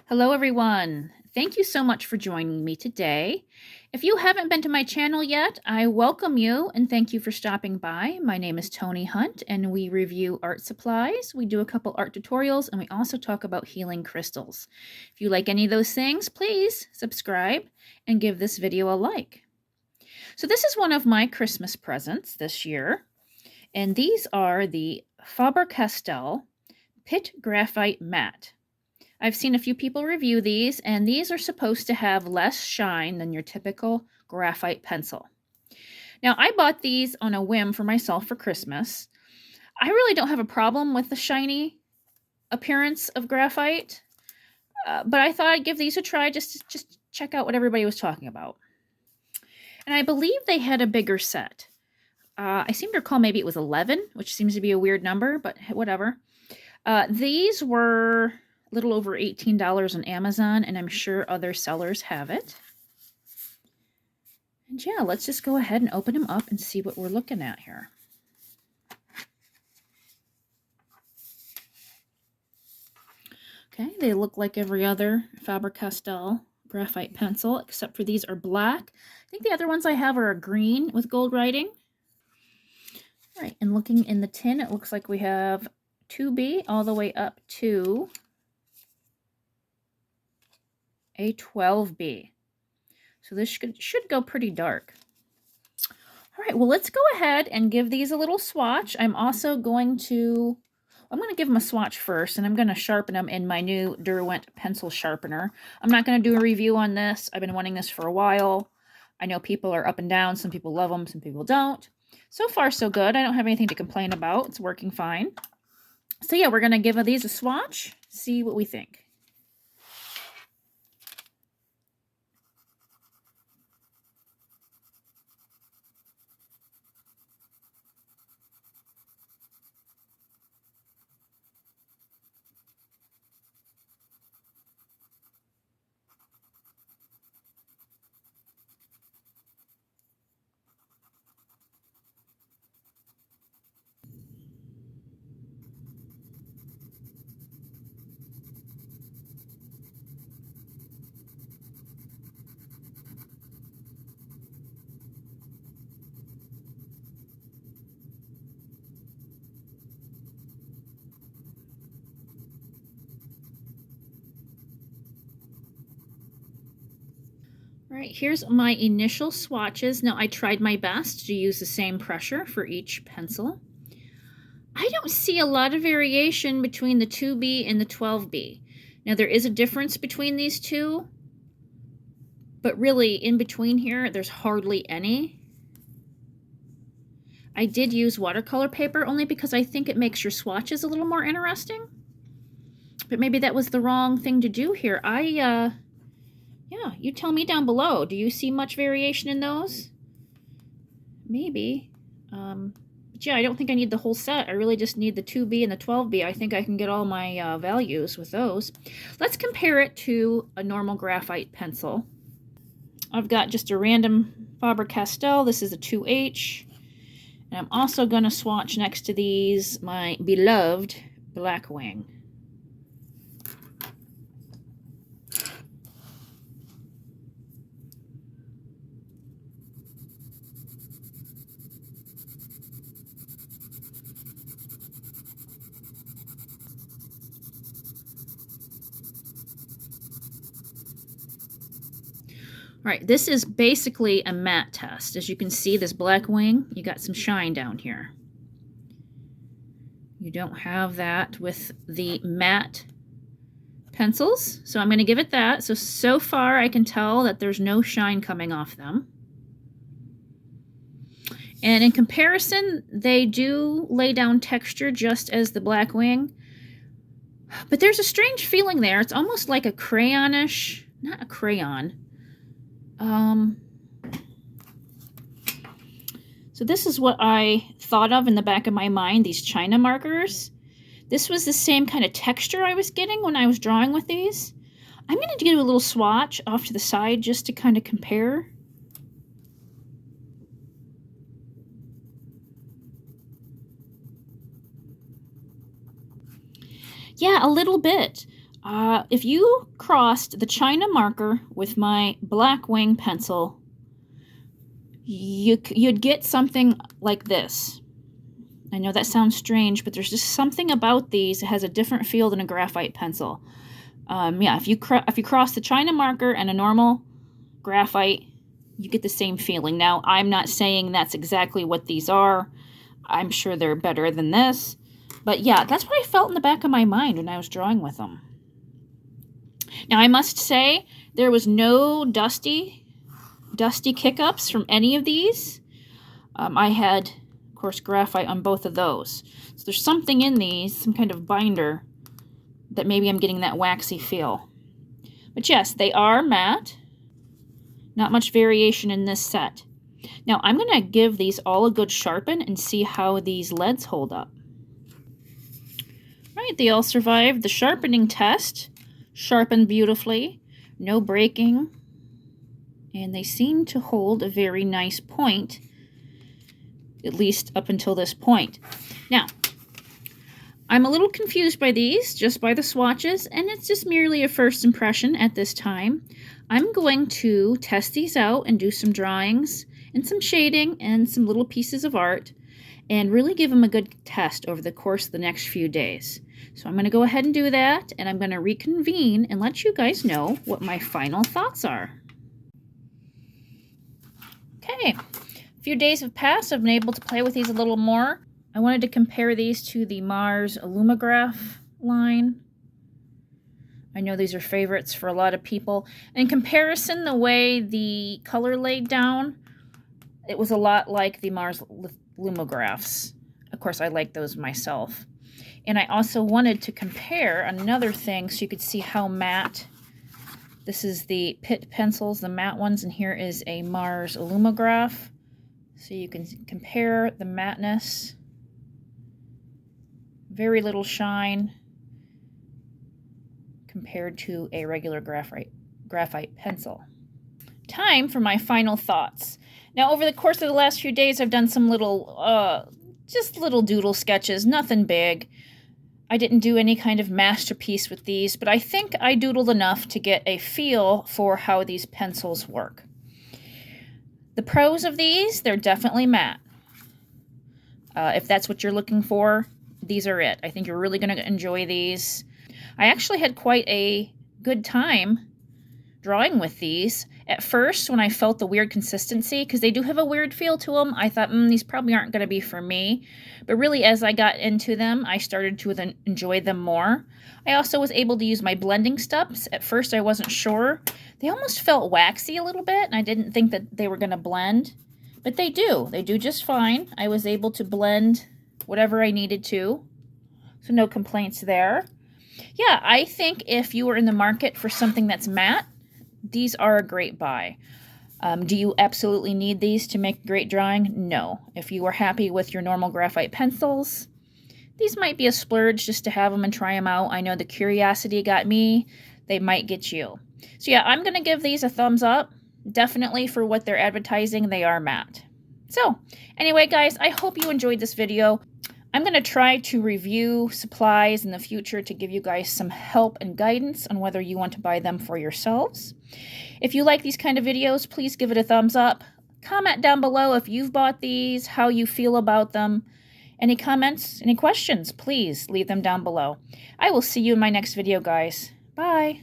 Hello everyone. Thank you so much for joining me today. If you haven't been to my channel yet, I welcome you and thank you for stopping by. My name is Toni Hunt and we review art supplies. We do a couple art tutorials and we also talk about healing crystals. If you like any of those things, please subscribe and give this video a like. So this is one of my Christmas presents this year, and these are the Faber-Castell Pitt Graphite Matte. I've seen a few people review these, and these are supposed to have less shine than your typical graphite pencil. Now, I bought these on a whim for myself for Christmas. I really don't have a problem with the shiny appearance of graphite, but I thought I'd give these a try just to check out what everybody was talking about. And I believe they had a bigger set. I seem to recall maybe it was 11, which seems to be a weird number, but whatever. These were a little over $18 on Amazon, and I'm sure other sellers have it. And yeah, let's just go ahead and open them up and see what we're looking at here. Okay, they look like every other Faber-Castell graphite pencil, except for these are black. I think the other ones I have are green with gold writing. All right, and looking in the tin, it looks like we have 2B all the way up to a 12B. So this should go pretty dark. All right, well, let's go ahead and give these a little swatch. I'm going to give them a swatch first, and I'm going to sharpen them in my new Derwent pencil sharpener. I'm not going to do a review on this. I've been wanting this for a while. I know people are up and down. Some people love them, some people don't. So far, so good. I don't have anything to complain about. It's working fine. So yeah, we're going to give these a swatch, see what we think. All right, here's my initial swatches. Now, I tried my best to use the same pressure for each pencil. I don't see a lot of variation between the 2B and the 12B. Now, there is a difference between these two, but really, in between here, there's hardly any. I did use watercolor paper only because I think it makes your swatches a little more interesting. But maybe that was the wrong thing to do here. Yeah, you tell me down below. Do you see much variation in those? Maybe. But yeah, I don't think I need the whole set. I really just need the 2B and the 12B. I think I can get all my values with those. Let's compare it to a normal graphite pencil. I've got just a random Faber-Castell. This is a 2H. And I'm also going to swatch next to these my beloved Blackwing. All right, this is basically a matte test. As you can see, this Blackwing, you got some shine down here. You don't have that with the matte pencils, so I'm going to give it that. So far I can tell that there's no shine coming off them. And in comparison, they do lay down texture just as the Blackwing, but there's a strange feeling there. It's almost like a crayonish, not a crayon. So this is what I thought of in the back of my mind, these China markers. This was the same kind of texture I was getting when I was drawing with these. I'm going to do a little swatch off to the side just to kind of compare Yeah, a little bit. If you crossed the China marker with my Blackwing pencil, you'd get something like this. I know that sounds strange, but there's just something about these that has a different feel than a graphite pencil. Yeah, if you cross the China marker and a normal graphite, you get the same feeling. Now, I'm not saying that's exactly what these are. I'm sure they're better than this. But yeah, that's what I felt in the back of my mind when I was drawing with them. Now, I must say, there was no dusty kick-ups from any of these. I had, of course, graphite on both of those. So there's something in these, some kind of binder, that maybe I'm getting that waxy feel. But yes, they are matte. Not much variation in this set. Now, I'm going to give these all a good sharpen and see how these leads hold up. All right, they all survived the sharpening test. Sharpened beautifully, no breaking, and they seem to hold a very nice point, at least up until this point. Now, I'm a little confused by these, just by the swatches, and it's just merely a first impression at this time. I'm going to test these out and do some drawings and some shading and some little pieces of art and really give them a good test over the course of the next few days. So I'm going to go ahead and do that, and I'm going to reconvene and let you guys know what my final thoughts are. Okay, a few days have passed. I've been able to play with these a little more. I wanted to compare these to the Mars Illumograph line. I know these are favorites for a lot of people. In comparison, the way the color laid down, it was a lot like the Mars Illumographs. Of course, I like those myself. And I also wanted to compare another thing so you could see how matte. This is the Pitt pencils, the matte ones, and here is a Mars Illumograph. So you can compare the matteness. Very little shine compared to a regular graphite pencil. Time for my final thoughts. Now, over the course of the last few days, I've done some just little doodle sketches, nothing big. I didn't do any kind of masterpiece with these, but I think I doodled enough to get a feel for how these pencils work. The pros of these, they're definitely matte. If that's what you're looking for, these are it. I think you're really going to enjoy these. I actually had quite a good time drawing with these. At first, when I felt the weird consistency, because they do have a weird feel to them, I thought, these probably aren't going to be for me. But really, as I got into them, I started to enjoy them more. I also was able to use my blending steps. At first, I wasn't sure. They almost felt waxy a little bit, and I didn't think that they were going to blend. But they do. They do just fine. I was able to blend whatever I needed to. So no complaints there. Yeah, I think if you were in the market for something that's matte, these are a great buy. Do you absolutely need these to make great drawing? No. If you are happy with your normal graphite pencils, these might be a splurge just to have them and try them out. I know the curiosity got me. They might get you. So yeah, I'm going to give these a thumbs up. Definitely for what they're advertising, they are matte. So anyway, guys, I hope you enjoyed this video. I'm going to try to review supplies in the future to give you guys some help and guidance on whether you want to buy them for yourselves. If you like these kind of videos, please give it a thumbs up. Comment down below if you've bought these, how you feel about them. Any comments, any questions, please leave them down below. I will see you in my next video, guys. Bye.